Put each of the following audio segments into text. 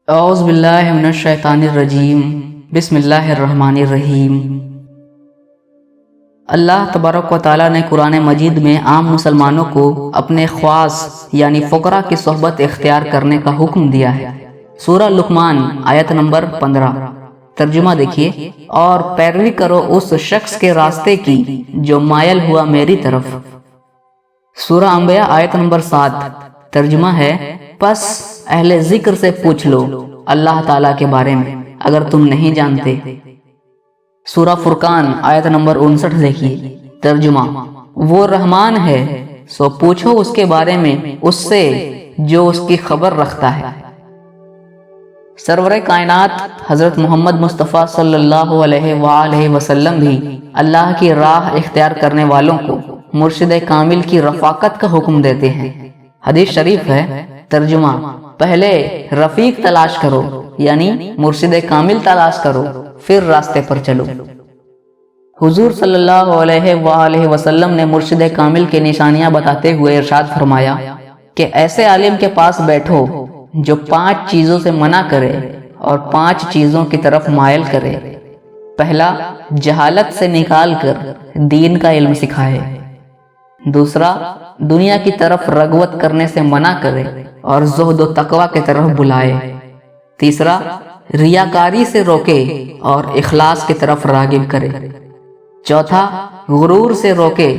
اعوذ باللہ من الشیطان الرجیم بسم اللہ الرحمن الرحیم۔ اللہ تبارک و تعالیٰ نے قرآن مجید میں عام مسلمانوں کو اپنے خواص یعنی فقراء کی صحبت اختیار کرنے کا حکم دیا ہے۔ سورہ لقمان آیت نمبر 15۔ ترجمہ دیکھیے، اور پیروی کرو اس شخص کے راستے کی جو مائل ہوا میری طرف۔ سورہ انبیاء آیت نمبر 7۔ ترجمہ ہے، پس اہل ذکر سے پوچھ لو اللہ تعالیٰ کے بارے میں اگر تم نہیں جانتے۔ سورہ فرقان آیت نمبر 59 دیکھیے۔ ترجمہ، وہ رحمان ہے سو پوچھو اس کے بارے میں اس سے جو اس کی خبر رکھتا ہے۔ سرور کائنات حضرت محمد مصطفیٰ صلی اللہ علیہ وآلہ وسلم بھی اللہ کی راہ اختیار کرنے والوں کو مرشد کامل کی رفاقت کا حکم دیتے ہیں۔ حدیث شریف ہے۔ ترجمہ، پہلے رفیق تلاش کرو یعنی مرشد کامل تلاش کرو، پھر راستے پر چلو۔ حضور صلی اللہ علیہ وآلہ وسلم نے مرشد کامل کے نشانیاں بتاتے ہوئے ارشاد فرمایا کہ ایسے عالم کے پاس بیٹھو جو 5 چیزوں سے منع کرے اور 5 چیزوں کی طرف مائل کرے۔ پہلا، جہالت سے نکال کر دین کا علم سکھائے۔ دوسرا، دنیا کی طرف رغبت کرنے سے منع کرے اور زہد و تقوی کی طرف بلائے۔ تیسرا، ریاکاری سے روکے اور اخلاص کی طرف راغب کرے۔ چوتھا، غرور سے روکے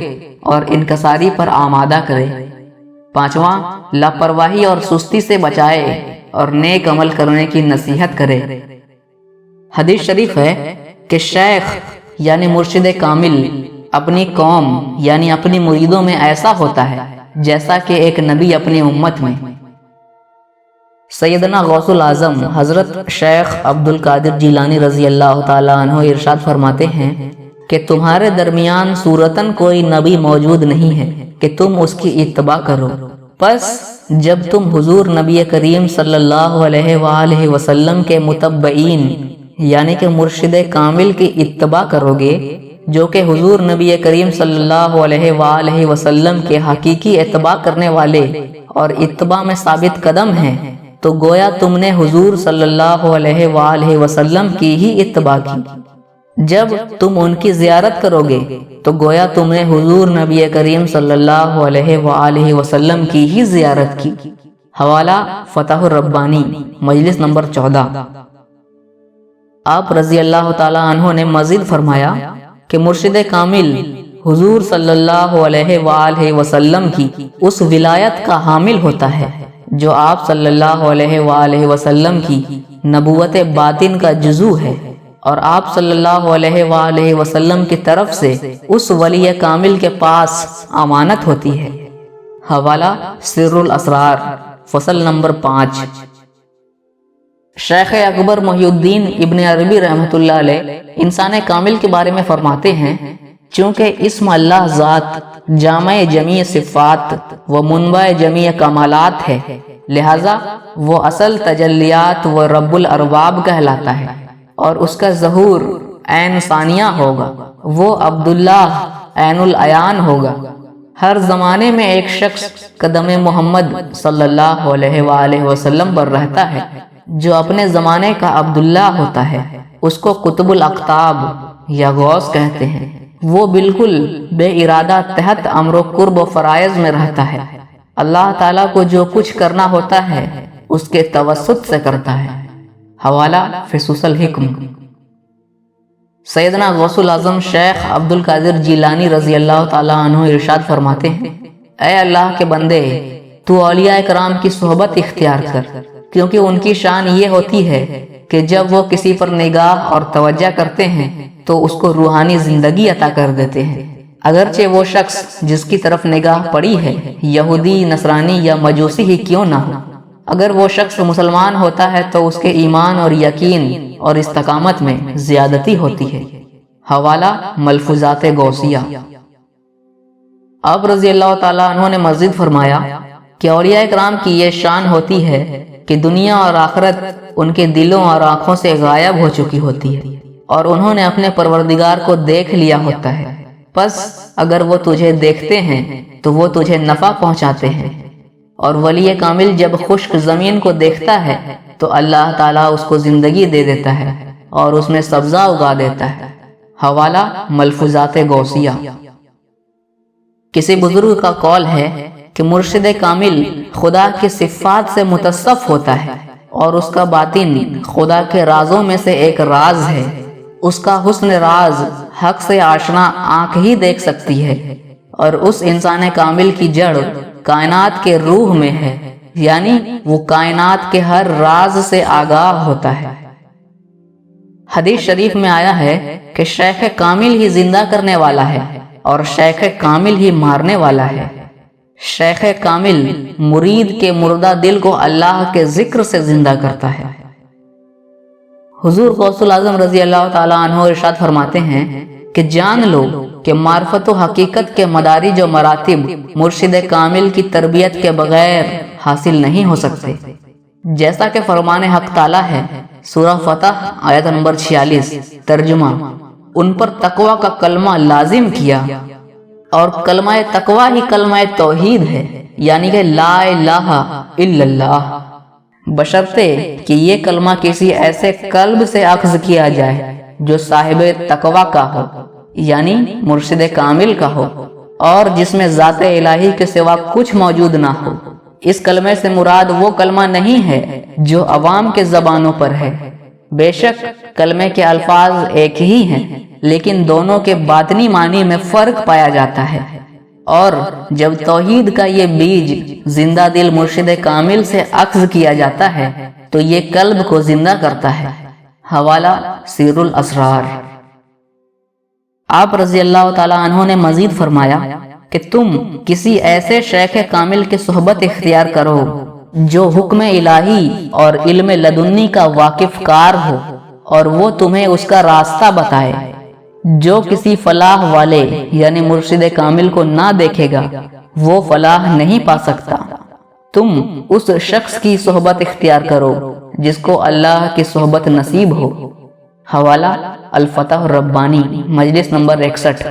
اور انکساری پر آمادہ کرے۔ پانچواں، لاپرواہی اور سستی سے بچائے اور نیک عمل کرنے کی نصیحت کرے۔ حدیث شریف ہے کہ شیخ یعنی مرشد کامل اپنی قوم یعنی اپنی مریدوں میں ایسا ہوتا ہے جیسا کہ ایک نبی اپنی امت میں۔ سیدنا غوث العظم حضرت شیخ عبد القادر جیلانی رضی اللہ تعالیٰ عنہ ارشاد فرماتے ہیں کہ تمہارے درمیان صورتاً کوئی نبی موجود نہیں ہے کہ تم اس کی اتباع کرو، پس جب تم حضور نبی کریم صلی اللہ علیہ وآلہ وسلم کے متبعین یعنی کہ مرشد کامل کی اتباع کرو گے جو کہ حضور نبی کریم صلی اللہ علیہ وآلہ وسلم کے حقیقی اتباع کرنے والے اور اتباع میں ثابت قدم ہیں، تو گویا تم نے حضور صلی اللہ علیہ وآلہ وسلم کی ہی اتباع کی۔ جب تم ان کی زیارت کرو گے تو گویا تم نے حضور نبی کریم صلی اللہ علیہ وآلہ وسلم کی ہی زیارت کی۔ حوالہ فتح الربانی مجلس نمبر 14۔ آپ رضی اللہ تعالیٰ عنہ نے مزید فرمایا کہ مرشد کامل حضور صلی اللہ علیہ وآلہ وسلم کی اس ولایت کا حامل ہوتا ہے جو آپ صلی اللہ علیہ وآلہ وسلم کی نبوت باطن کا جزو ہے، اور آپ صلی اللہ علیہ وآلہ وسلم کی طرف سے اس ولی کامل کے پاس امانت ہوتی ہے۔ حوالہ سر الاسرار فصل نمبر 5۔ شیخ اکبر محی الدین ابن عربی رحمۃ اللہ علیہ انسان کامل کے بارے میں فرماتے ہیں، چونکہ اسم اللہ ذات جامع جمیع صفات و منبع جمیع کمالات ہے، لہذا وہ اصل تجلیات و رب الارباب کہلاتا ہے، اور اس کا ظہور عین ثانیہ ہوگا، وہ عبداللہ عین العیان ہوگا۔ ہر زمانے میں ایک شخص قدم محمد صلی اللہ علیہ وآلہ وسلم پر رہتا ہے جو اپنے زمانے کا عبداللہ ہوتا ہے، اس کو قطب الاقطاب یا غوث کہتے ہیں۔ وہ بالکل بے ارادہ تحت امر و قرب و فرائض میں رہتا ہے، اللہ تعالیٰ کو جو کچھ کرنا ہوتا ہے اس کے توسط سے کرتا ہے۔ حوالہ فصوص الحکم۔ سیدنا غوث العظم شیخ عبد القادر جیلانی رضی اللہ تعالیٰ عنہ ارشاد فرماتے ہیں، اے اللہ کے بندے، تو اولیاء کرام کی صحبت اختیار کر، کیونکہ ان کی شان یہ ہوتی ہے کہ جب وہ کسی پر نگاہ اور توجہ کرتے ہیں تو اس کو روحانی زندگی عطا کر دیتے ہیں، اگرچہ وہ شخص جس کی طرف نگاہ پڑی ہے یہودی، نصرانی یا مجوسی ہی کیوں نہ ہو۔ اگر وہ شخص مسلمان ہوتا ہے تو اس کے ایمان اور یقین اور استقامت میں زیادتی ہوتی ہے۔ حوالہ ملفوظات غوثیہ۔ آپ رضی اللہ تعالیٰ عنہ نے مزید فرمایا کہ اولیاء کرام کی یہ شان ہوتی ہے کہ دنیا اور آخرت ان کے دلوں اور آنکھوں سے غائب ہو چکی ہوتی ہے، اور انہوں نے اپنے پروردگار کو دیکھ لیا ہوتا ہے، پس اگر وہ تجھے دیکھتے ہیں تو وہ تجھے نفع پہنچاتے ہیں، اور ولی کامل جب خشک زمین کو دیکھتا ہے تو اللہ تعالیٰ اس کو زندگی دے دیتا ہے اور اس میں سبزہ اگا دیتا ہے۔ حوالہ ملفوظات غوثیہ۔ کسی بزرگ کا قول ہے کہ مرشد کامل خدا کی صفات سے متصف ہوتا ہے اور اس کا باطن خدا کے رازوں میں سے ایک راز ہے۔ اس کا حسن راز حق سے آشنا آنکھ ہی دیکھ سکتی ہے، اور اس انسان کامل کی جڑ کائنات کے روح میں ہے، یعنی وہ کائنات کے ہر راز سے آگاہ ہوتا ہے۔ حدیث شریف میں آیا ہے کہ شیخ کامل ہی زندہ کرنے والا ہے اور شیخ کامل ہی مارنے والا ہے۔ شیخ کامل مرید کے مردہ دل کو اللہ کے ذکر سے زندہ کرتا ہے۔ حضور غوث الاعظم رضی اللہ تعالیٰ عنہ ارشاد فرماتے ہیں کہ جان لو کہ معرفت و حقیقت کے مدارج و مراتب مرشد کامل کی تربیت کے بغیر حاصل نہیں ہو سکتے۔ جیسا کہ فرمان حق تعالیٰ ہے، سورہ فتح آیت نمبر 46، ترجمہ: ان پر تقوی کا کلمہ لازم کیا، اور کلمہ تقوی ہی کلمہ توحید ہے، یعنی کہ لا الہ الا اللہ، بشرطے کہ یہ کلمہ کسی ایسے قلب سے اخذ کیا جائے جو صاحب تقوی کا ہو، یعنی مرشد کامل کا ہو، اور جس میں ذات الہی کے سوا کچھ موجود نہ ہو۔ اس کلمے سے مراد وہ کلمہ نہیں ہے جو عوام کے زبانوں پر ہے۔ بے شک کلمے کے الفاظ ایک ہی ہیں، لیکن دونوں کے باطنی معنی میں فرق پایا جاتا ہے، اور جب توحید کا یہ بیج زندہ دل مرشد کامل سے اخذ کیا جاتا ہے تو یہ قلب کو زندہ کرتا ہے۔ حوالہ سیر الاسرار۔ آپ رضی اللہ تعالیٰ عنہ نے مزید فرمایا کہ تم کسی ایسے شیخ کامل کی صحبت اختیار کرو جو حکم الہی اور علم لدنی کا واقف کار ہو، اور وہ تمہیں اس کا راستہ بتائے۔ جو کسی فلاح والے یعنی مرشد کامل کو نہ دیکھے گا وہ فلاح نہیں پا سکتا۔ تم اس شخص کی صحبت اختیار کرو جس کو اللہ کی صحبت نصیب ہو۔ حوالہ الفتح الربانی، مجلس نمبر 61۔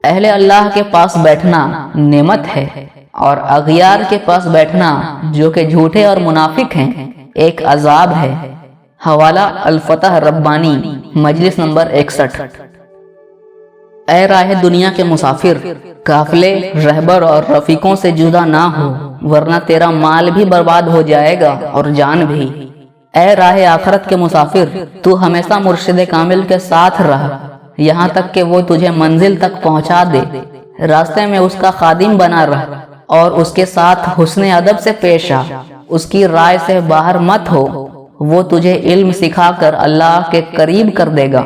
اہل اللہ کے پاس بیٹھنا نعمت ہے، اور اغیار کے پاس بیٹھنا جو کہ جھوٹے اور منافق ہیں ایک عذاب ہے۔ حوالہ الفتح ربانی، مجلس نمبر 61۔ اے راہ دنیا کے مسافر، قافلے، رہبر اور رفیقوں سے جدا نہ ہو، ورنہ تیرا مال بھی برباد ہو جائے گا اور جان بھی۔ اے راہ آخرت کے مسافر، تو ہمیشہ مرشد کامل کے ساتھ رہ، یہاں تک کہ وہ تجھے منزل تک پہنچا دے۔ راستے میں اس کا خادم بنا رہ اور اس کے ساتھ حسن ادب سے پیش آ، اس کی رائے سے باہر مت ہو۔ وہ تجھے علم سکھا کر اللہ کے قریب کر دے گا،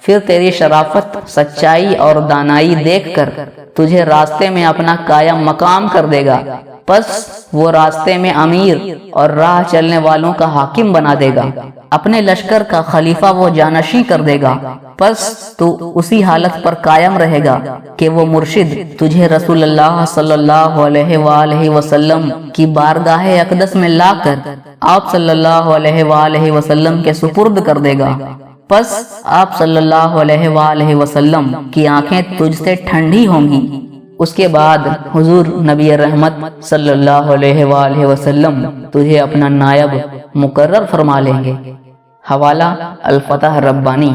پھر تیری شرافت، سچائی اور دانائی دیکھ کر تجھے راستے میں اپنا قائم مقام کر دے گا۔ پس وہ راستے میں امیر اور راہ چلنے والوں کا حاکم بنا دے گا، اپنے لشکر کا خلیفہ وہ جانشین کر دے گا۔ پس تو اسی حالت پر قائم رہے گا کہ وہ مرشد تجھے رسول اللہ صلی اللہ علیہ وآلہ وسلم کی بارگاہ اقدس میں لا کر آپ صلی اللہ علیہ وآلہ وسلم کے سپرد کر دے گا۔ پس آپ صلی اللہ علیہ وآلہ وسلم کی آنکھیں تجھ سے ٹھنڈی ہوں گی۔ اس کے بعد حضور نبی رحمت صلی اللہ علیہ وآلہ وسلم تجھے اپنا نائب مقرر فرما لیں گے۔ حوالہ الفتح ربانی۔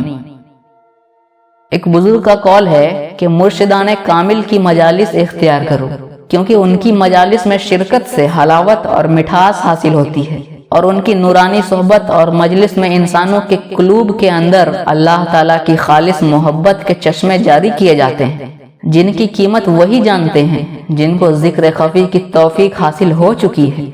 ایک بزرگ کا قول ہے کہ مرشدان کامل کی مجالس اختیار کرو، کیونکہ ان کی مجالس میں شرکت سے حلاوت اور مٹھاس حاصل ہوتی ہے، اور ان کی نورانی صحبت اور مجلس میں انسانوں کے قلوب کے اندر اللہ تعالیٰ کی خالص محبت کے چشمے جاری کیے جاتے ہیں، جن کی قیمت وہی جانتے ہیں جن کو ذکر خفی کی توفیق حاصل ہو چکی ہے۔